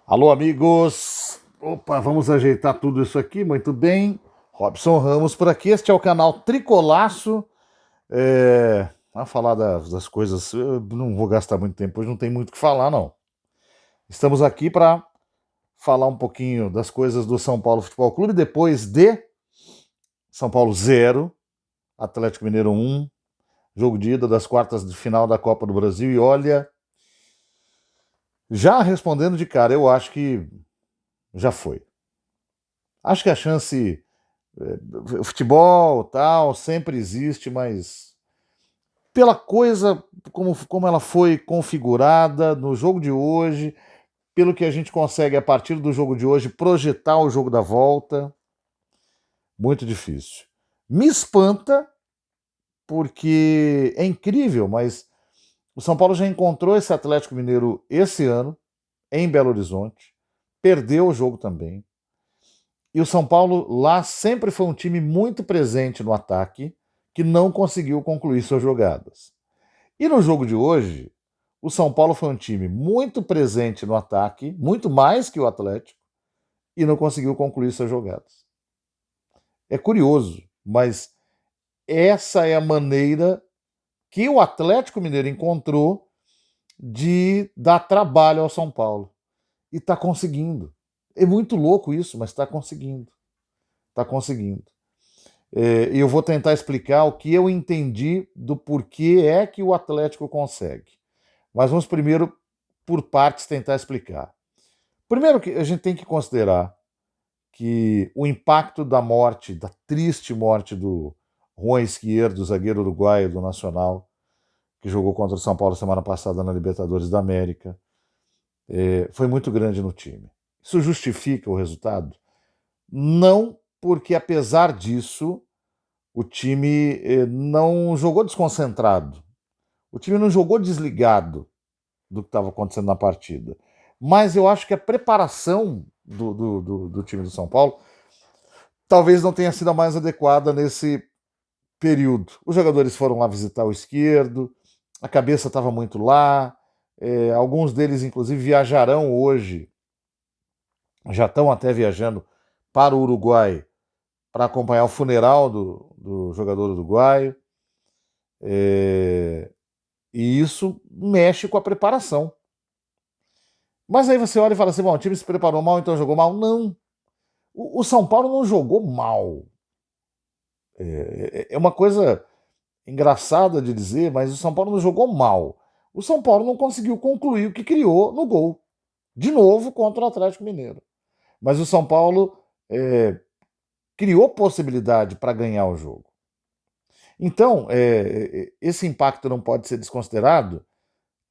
Alô, amigos! Opa, vamos ajeitar tudo isso aqui, muito bem. Robson Ramos por aqui, este é o canal Tricolaço. Vamos falar das coisas, eu não vou gastar muito tempo, hoje não tem muito o que falar, não. Estamos aqui para falar um pouquinho das coisas do São Paulo Futebol Clube, depois de São Paulo 0, Atlético Mineiro 1, jogo de ida das quartas de final da Copa do Brasil, e olha, já respondendo de cara, eu acho que já foi. Acho que a chance. O futebol, tal, sempre existe, mas pela coisa como ela foi configurada no jogo de hoje, pelo que a gente consegue a partir do jogo de hoje projetar o jogo da volta, muito difícil. Me espanta porque é incrível, mas o São Paulo já encontrou esse Atlético Mineiro esse ano em Belo Horizonte, perdeu o jogo também. E o São Paulo lá sempre foi um time muito presente no ataque, que não conseguiu concluir suas jogadas. E no jogo de hoje, o São Paulo foi um time muito presente no ataque, muito mais que o Atlético, e não conseguiu concluir suas jogadas. É curioso, mas essa é a maneira que o Atlético Mineiro encontrou de dar trabalho ao São Paulo. E está conseguindo. É muito louco isso, mas está conseguindo. Está conseguindo. E eu vou tentar explicar o que eu entendi do porquê é que o Atlético consegue. Mas vamos primeiro, por partes, tentar explicar. Primeiro, que a gente tem que considerar que o impacto da morte, da triste morte do Juan Esquierdo, zagueiro uruguaio do Nacional, que jogou contra o São Paulo semana passada na Libertadores da América, foi muito grande no time. Isso justifica o resultado? Não, porque apesar disso, o time não jogou desconcentrado. O time não jogou desligado do que estava acontecendo na partida. Mas eu acho que a preparação do time do São Paulo talvez não tenha sido a mais adequada nesse período. Os jogadores foram lá visitar o esquerdo, a cabeça estava muito lá, alguns deles, inclusive, viajarão hoje, já estão até viajando para o Uruguai para acompanhar o funeral do jogador uruguaio. E isso mexe com a preparação. Mas aí você olha e fala assim: bom, o time se preparou mal, então jogou mal. Não. O São Paulo não jogou mal. É uma coisa engraçada de dizer, mas o São Paulo não jogou mal. O São Paulo não conseguiu concluir o que criou no gol. De novo contra o Atlético Mineiro. Mas o São Paulo criou possibilidade para ganhar o jogo. Então, esse impacto não pode ser desconsiderado,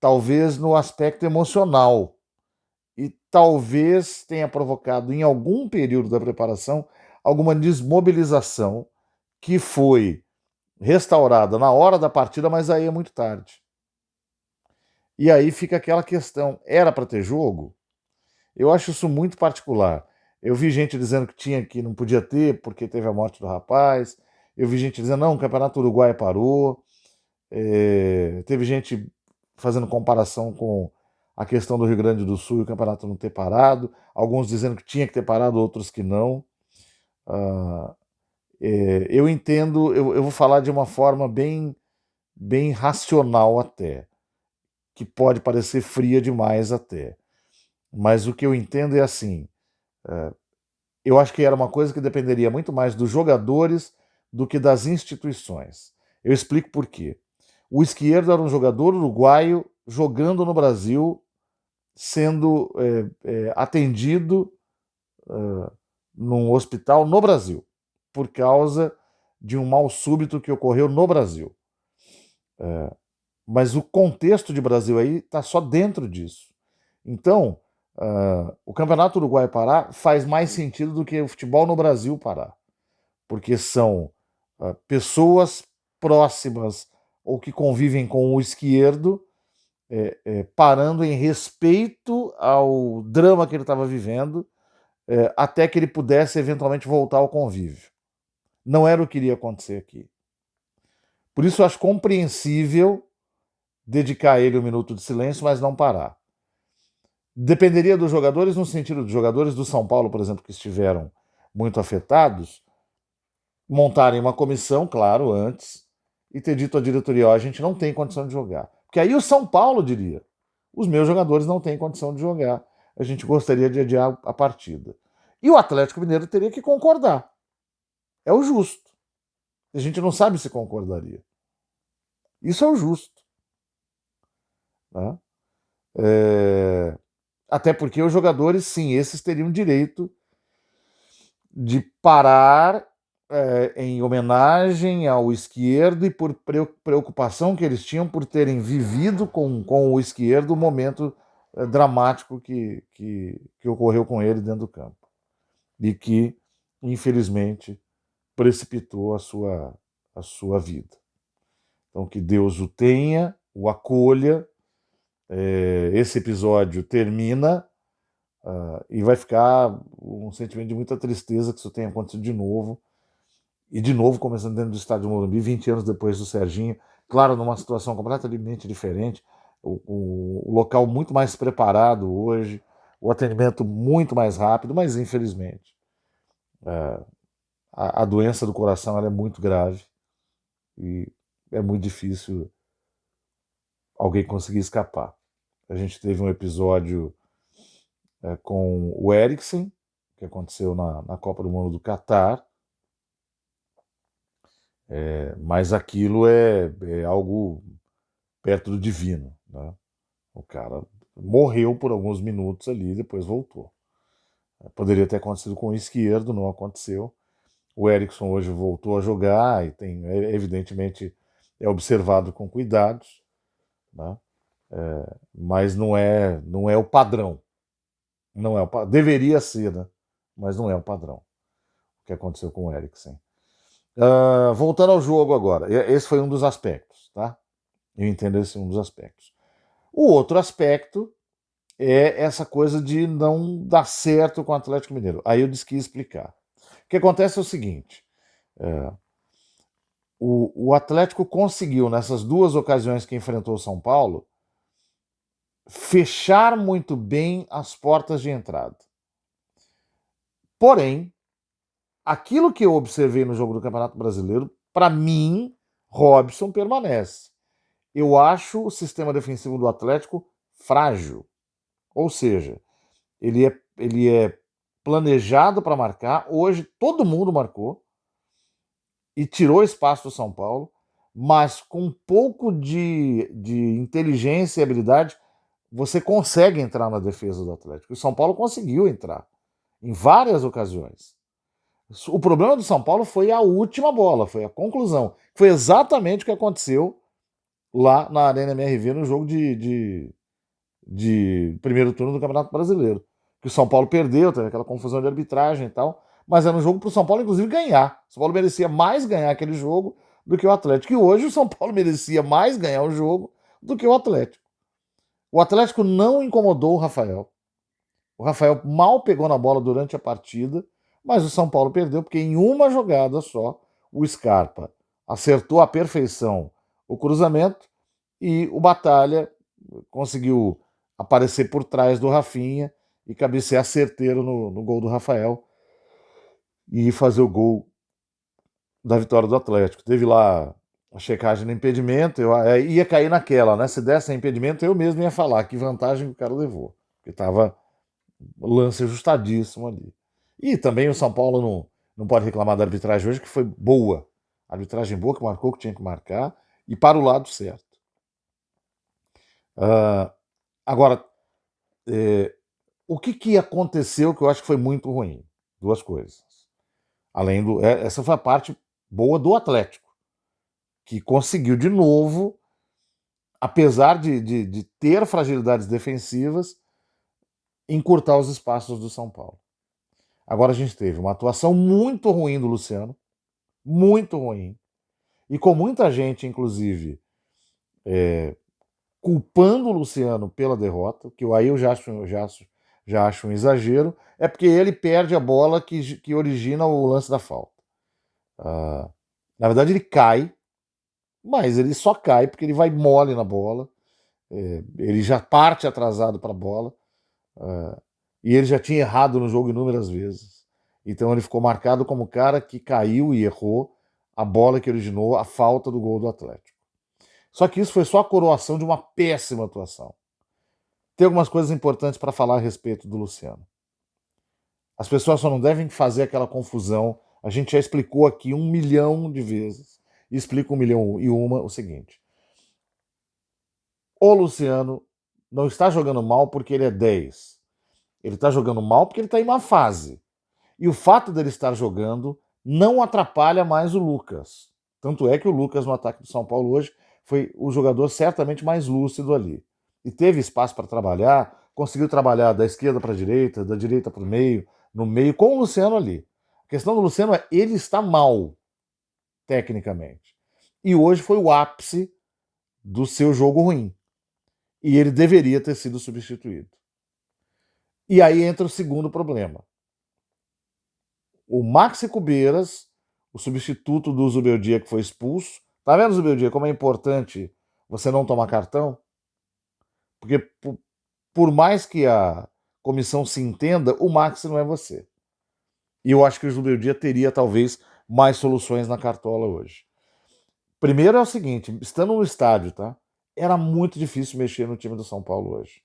talvez no aspecto emocional. E talvez tenha provocado, em algum período da preparação, alguma desmobilização que foi restaurada na hora da partida, mas aí é muito tarde. E aí fica aquela questão: era para ter jogo? Eu acho isso muito particular. Eu vi gente dizendo que tinha, que não podia ter porque teve a morte do rapaz. Eu vi gente dizendo: não, o Campeonato Uruguai parou. Teve gente fazendo comparação com a questão do Rio Grande do Sul e o campeonato não ter parado. Alguns dizendo que tinha que ter parado, outros que não. Ah, eu entendo, eu vou falar de uma forma bem racional até, que pode parecer fria demais até. Mas o que eu entendo é assim: eu acho que era uma coisa que dependeria muito mais dos jogadores do que das instituições. Eu explico por quê. O Izquierdo era um jogador uruguaio jogando no Brasil, sendo atendido num hospital no Brasil, por causa de um mal súbito que ocorreu no Brasil. Mas o contexto de Brasil aí está só dentro disso. Então, o Campeonato Uruguai parar faz mais sentido do que o futebol no Brasil parar, porque são pessoas próximas ou que convivem com o esquerdo, parando em respeito ao drama que ele estava vivendo, até que ele pudesse eventualmente voltar ao convívio. Não era o que iria acontecer aqui. Por isso eu acho compreensível dedicar a ele um minuto de silêncio, mas não parar. Dependeria dos jogadores, no sentido dos jogadores do São Paulo, por exemplo, que estiveram muito afetados, montarem uma comissão, claro, antes, e ter dito à diretoria: ó, a gente não tem condição de jogar. Porque aí o São Paulo diria: os meus jogadores não têm condição de jogar, a gente gostaria de adiar a partida. E o Atlético Mineiro teria que concordar. É o justo. A gente não sabe se concordaria. Isso é o justo. Né? Até porque os jogadores, sim, esses teriam direito de parar em homenagem ao esquerdo e por preocupação que eles tinham por terem vivido com o esquerdo o momento dramático que ocorreu com ele dentro do campo. E que, infelizmente, precipitou a sua vida. Então, que Deus o tenha, o acolha. Esse episódio termina e vai ficar um sentimento de muita tristeza que isso tenha acontecido de novo. E de novo começando dentro do estádio Morumbi, 20 anos depois do Serginho, claro, numa situação completamente diferente, o local muito mais preparado hoje, o atendimento muito mais rápido, mas infelizmente a doença do coração ela é muito grave e é muito difícil alguém conseguir escapar. A gente teve um episódio com o Eriksen, que aconteceu na Copa do Mundo do Catar, mas aquilo é algo perto do divino. Né? O cara morreu por alguns minutos ali e depois voltou. Poderia ter acontecido com o esquerdo, não aconteceu. O Eriksen hoje voltou a jogar e tem, evidentemente, é observado com cuidados, né? Mas não é o padrão. Não é deveria ser, né? Mas não é o padrão. O que aconteceu com o Eriksen. Voltando ao jogo agora, esse foi um dos aspectos, tá? Eu entendo esse um dos aspectos. O outro aspecto é essa coisa de não dar certo com o Atlético Mineiro. Aí eu quis explicar. O que acontece é o seguinte: o Atlético conseguiu, nessas duas ocasiões que enfrentou o São Paulo, fechar muito bem as portas de entrada. Porém, aquilo que eu observei no jogo do Campeonato Brasileiro, para mim, Robson permanece. Eu acho o sistema defensivo do Atlético frágil. Ou seja, ele é planejado para marcar. Hoje todo mundo marcou e tirou espaço do São Paulo, mas com um pouco de inteligência e habilidade, você consegue entrar na defesa do Atlético. O São Paulo conseguiu entrar em várias ocasiões. O problema do São Paulo foi a última bola, foi a conclusão. Foi exatamente o que aconteceu lá na Arena MRV no jogo de primeiro turno do Campeonato Brasileiro. Que o São Paulo perdeu, teve aquela confusão de arbitragem e tal, mas era um jogo para o São Paulo, inclusive, ganhar. O São Paulo merecia mais ganhar aquele jogo do que o Atlético. E hoje o São Paulo merecia mais ganhar o jogo do que o Atlético. O Atlético não incomodou o Rafael. O Rafael mal pegou na bola durante a partida, mas o São Paulo perdeu porque em uma jogada só o Scarpa acertou à perfeição o cruzamento e o Batalha conseguiu aparecer por trás do Rafinha e cabecear certeiro no gol do Rafael e fazer o gol da vitória do Atlético. Teve lá a checagem no impedimento, eu ia cair naquela, né? Se desse impedimento, eu mesmo ia falar que vantagem que o cara levou, porque estava lance ajustadíssimo ali. E também o São Paulo não pode reclamar da arbitragem hoje, que foi boa. Arbitragem boa, que marcou o que tinha que marcar e para o lado certo. Agora, o que aconteceu que eu acho que foi muito ruim? Duas coisas. Essa foi a parte boa do Atlético, que conseguiu de novo, apesar de ter fragilidades defensivas, encurtar os espaços do São Paulo. Agora a gente teve uma atuação muito ruim do Luciano, muito ruim, e com muita gente, inclusive, culpando o Luciano pela derrota, que aí eu já acho um exagero, é porque ele perde a bola que origina o lance da falta. Na verdade, ele cai, mas ele só cai porque ele vai mole na bola, ele já parte atrasado para a bola, E ele já tinha errado no jogo inúmeras vezes. Então ele ficou marcado como o cara que caiu e errou a bola que originou a falta do gol do Atlético. Só que isso foi só a coroação de uma péssima atuação. Tem algumas coisas importantes para falar a respeito do Luciano. As pessoas só não devem fazer aquela confusão. A gente já explicou aqui 1 milhão de vezes. E explica 1 milhão e uma o seguinte. O Luciano não está jogando mal porque ele é 10. Ele está jogando mal porque ele está em uma fase. E o fato dele estar jogando não atrapalha mais o Lucas. Tanto é que o Lucas, no ataque do São Paulo hoje, foi o jogador certamente mais lúcido ali. E teve espaço para trabalhar, conseguiu trabalhar da esquerda para a direita, da direita para o meio, no meio, com o Luciano ali. A questão do Luciano é ele está mal, tecnicamente. E hoje foi o ápice do seu jogo ruim. E ele deveria ter sido substituído. E aí entra o segundo problema. O Maxi Cubeiras, o substituto do Zubeldia que foi expulso. Tá vendo, Zubeldia, como é importante você não tomar cartão? Porque por mais que a comissão se entenda, o Maxi não é você. E eu acho que o Zubeldia teria talvez mais soluções na cartola hoje. Primeiro é o seguinte, estando no estádio, tá? Era muito difícil mexer no time do São Paulo hoje.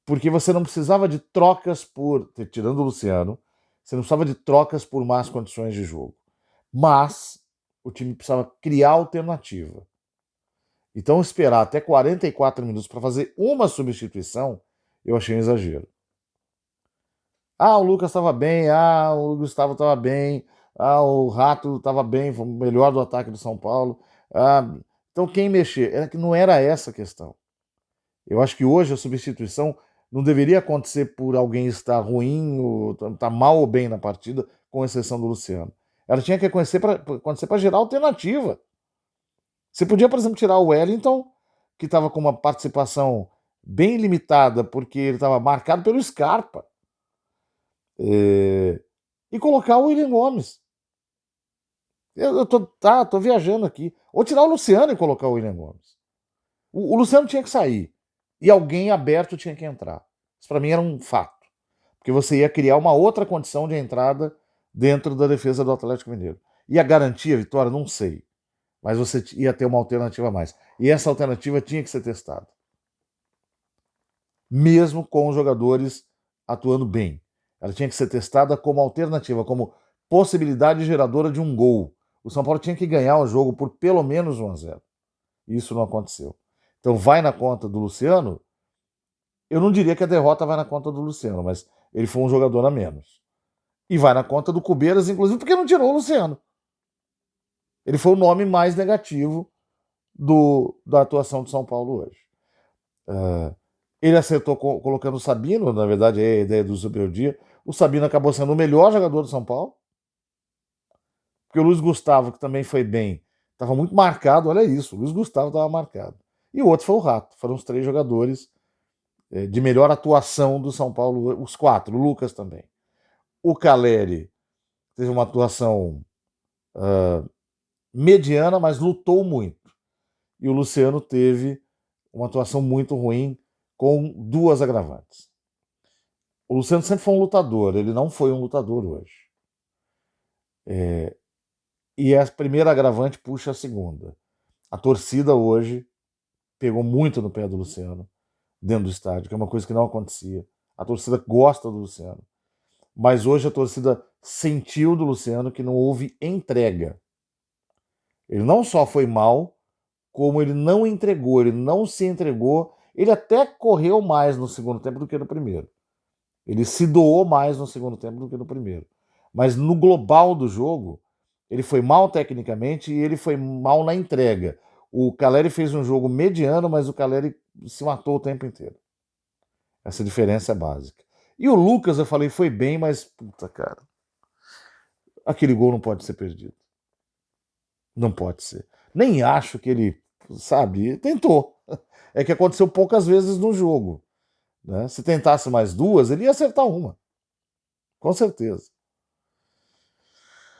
Porque você não precisava de trocas por, tirando o Luciano, você não precisava de trocas por más condições de jogo. Mas o time precisava criar alternativa. Então esperar até 44 minutos para fazer uma substituição, eu achei um exagero. Ah, o Lucas estava bem, o Gustavo estava bem, o Rato estava bem, foi o melhor do ataque do São Paulo. Então quem mexer? Era que não era essa a questão. Eu acho que hoje a substituição não deveria acontecer por alguém estar ruim, ou estar mal ou bem na partida, com exceção do Luciano. Ela tinha que acontecer para gerar alternativa. Você podia, por exemplo, tirar o Wellington, que estava com uma participação bem limitada, porque ele estava marcado pelo Scarpa, e colocar o William Gomes. Eu tô viajando aqui. Ou tirar o Luciano e colocar o William Gomes. O Luciano tinha que sair. E alguém aberto tinha que entrar. Isso para mim era um fato. Porque você ia criar uma outra condição de entrada dentro da defesa do Atlético Mineiro. Ia garantir a vitória? Não sei. Mas você ia ter uma alternativa a mais. E essa alternativa tinha que ser testada. Mesmo com os jogadores atuando bem. Ela tinha que ser testada como alternativa, como possibilidade geradora de um gol. O São Paulo tinha que ganhar o jogo por pelo menos 1-0. Isso não aconteceu. Então vai na conta do Luciano. Eu não diria que a derrota vai na conta do Luciano, mas ele foi um jogador a menos. E vai na conta do Cubeiras, inclusive, porque não tirou o Luciano. Ele foi o nome mais negativo da atuação do São Paulo hoje. Ele acertou colocando o Sabino, na verdade é a ideia do Zubeldia. O Sabino acabou sendo o melhor jogador do São Paulo. Porque o Luiz Gustavo, que também foi bem, estava muito marcado, olha isso, o Luiz Gustavo estava marcado. E o outro foi o Rato, foram os 3 jogadores de melhor atuação do São Paulo, os 4, o Lucas também. O Caleri teve uma atuação mediana, mas lutou muito. E o Luciano teve uma atuação muito ruim, com 2 agravantes. O Luciano sempre foi um lutador, ele não foi um lutador hoje. E a primeira agravante puxa a segunda. A torcida hoje pegou muito no pé do Luciano dentro do estádio, que é uma coisa que não acontecia. A torcida gosta do Luciano. Mas hoje a torcida sentiu do Luciano que não houve entrega. Ele não só foi mal, como ele não entregou, ele não se entregou. Ele até correu mais no segundo tempo do que no primeiro. Ele se doou mais no segundo tempo do que no primeiro. Mas no global do jogo, ele foi mal tecnicamente e ele foi mal na entrega. O Caleri fez um jogo mediano, mas o Caleri se matou o tempo inteiro. Essa diferença é básica. E o Lucas, eu falei, foi bem, mas, puta, cara, aquele gol não pode ser perdido. Não pode ser. Nem acho que ele, sabe, tentou. É que aconteceu poucas vezes no jogo. Né? Se tentasse mais 2, ele ia acertar uma. Com certeza.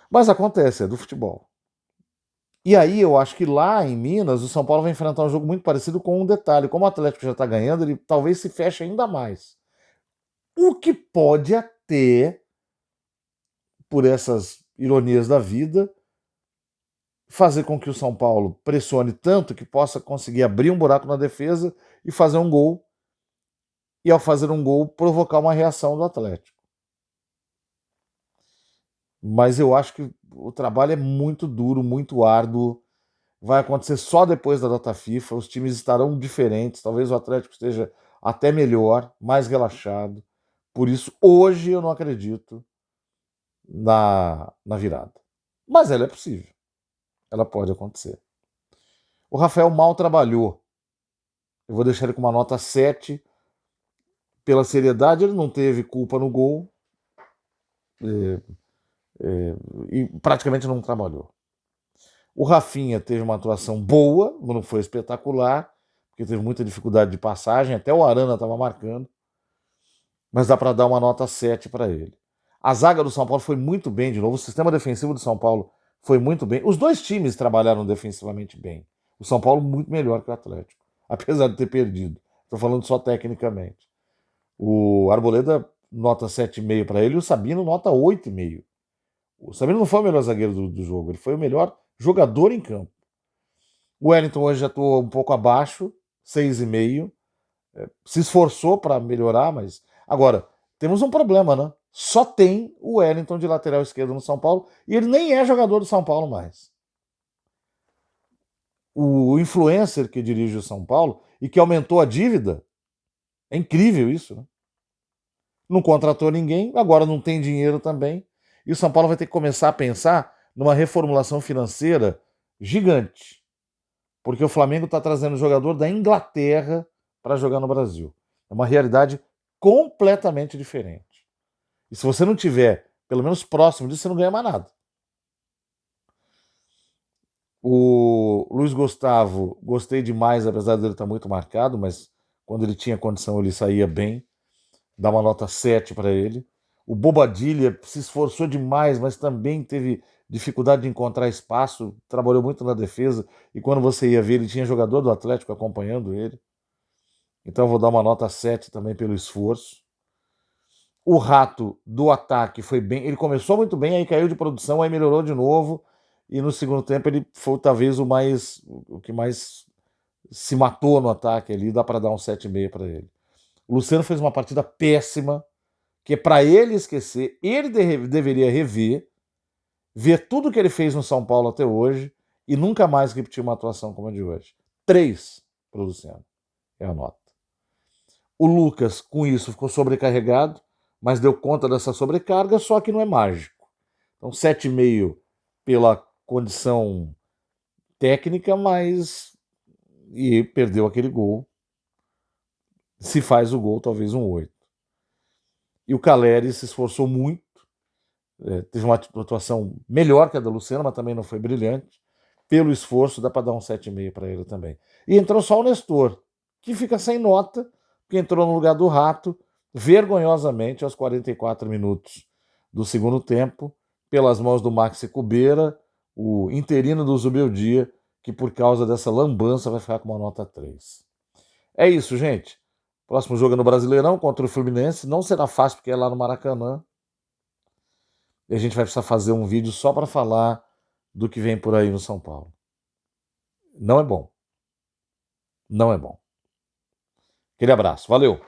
Mas acontece, é do futebol. E aí eu acho que lá em Minas, o São Paulo vai enfrentar um jogo muito parecido com um detalhe. Como o Atlético já está ganhando, ele talvez se feche ainda mais. O que pode até, por essas ironias da vida, fazer com que o São Paulo pressione tanto que possa conseguir abrir um buraco na defesa e fazer um gol, e ao fazer um gol provocar uma reação do Atlético. Mas eu acho que o trabalho é muito duro, muito árduo, vai acontecer só depois da data FIFA, os times estarão diferentes, talvez o Atlético esteja até melhor, mais relaxado. Por isso, hoje eu não acredito na virada. Mas ela é possível, ela pode acontecer. O Rafael mal trabalhou. Eu vou deixar ele com uma nota 7. Pela seriedade, ele não teve culpa no gol e praticamente não trabalhou. O Rafinha teve uma atuação boa, não foi espetacular, porque teve muita dificuldade de passagem, até o Arana estava marcando, mas dá para dar uma nota 7 para ele. A zaga do São Paulo foi muito bem de novo, o sistema defensivo do São Paulo foi muito bem. Os dois times trabalharam defensivamente bem. O São Paulo muito melhor que o Atlético, apesar de ter perdido. Estou falando só tecnicamente. O Arboleda nota 7,5 para ele e o Sabino nota 8,5. O Sabino não foi o melhor zagueiro do jogo, ele foi o melhor jogador em campo. O Wellington hoje já atuou um pouco abaixo, 6,5. Se esforçou para melhorar, mas. Agora, temos um problema, né? Só tem o Wellington de lateral esquerdo no São Paulo e ele nem é jogador do São Paulo mais. O influencer que dirige o São Paulo e que aumentou a dívida, é incrível isso, né? Não contratou ninguém, agora não tem dinheiro também. E o São Paulo vai ter que começar a pensar numa reformulação financeira gigante. Porque o Flamengo está trazendo jogador da Inglaterra para jogar no Brasil. É uma realidade completamente diferente. E se você não tiver, pelo menos próximo disso, você não ganha mais nada. O Luiz Gustavo, gostei demais, apesar dele estar muito marcado, mas quando ele tinha condição ele saía bem. Dá uma nota 7 para ele. O Bobadilha se esforçou demais, mas também teve dificuldade de encontrar espaço, trabalhou muito na defesa, e quando você ia ver, ele tinha jogador do Atlético acompanhando ele. Então eu vou dar uma nota 7 também pelo esforço. O Rato do ataque foi bem, ele começou muito bem, aí caiu de produção, aí melhorou de novo, e no segundo tempo ele foi talvez o que mais se matou no ataque ali, dá para dar um 7,5 para ele. O Luciano fez uma partida péssima, que é para ele esquecer, ele deveria rever, ver tudo que ele fez no São Paulo até hoje e nunca mais repetir uma atuação como a de hoje. 3 para o Luciano, é a nota. O Lucas, com isso, ficou sobrecarregado, mas deu conta dessa sobrecarga, só que não é mágico. Então, 7,5 pela condição técnica, mas e perdeu aquele gol. Se faz o gol, talvez um 8. E o Caleri se esforçou muito, teve uma atuação melhor que a da Luciana, mas também não foi brilhante. Pelo esforço, dá para dar um 7,5 para ele também. E entrou só o Nestor, que fica sem nota, que entrou no lugar do Rato, vergonhosamente, aos 44 minutos do segundo tempo, pelas mãos do Maxi Cubeira, o interino do Zubeldia, que por causa dessa lambança vai ficar com uma nota 3. É isso, gente. Próximo jogo é no Brasileirão contra o Fluminense. Não será fácil porque é lá no Maracanã. E a gente vai precisar fazer um vídeo só para falar do que vem por aí no São Paulo. Não é bom. Não é bom. Aquele abraço. Valeu!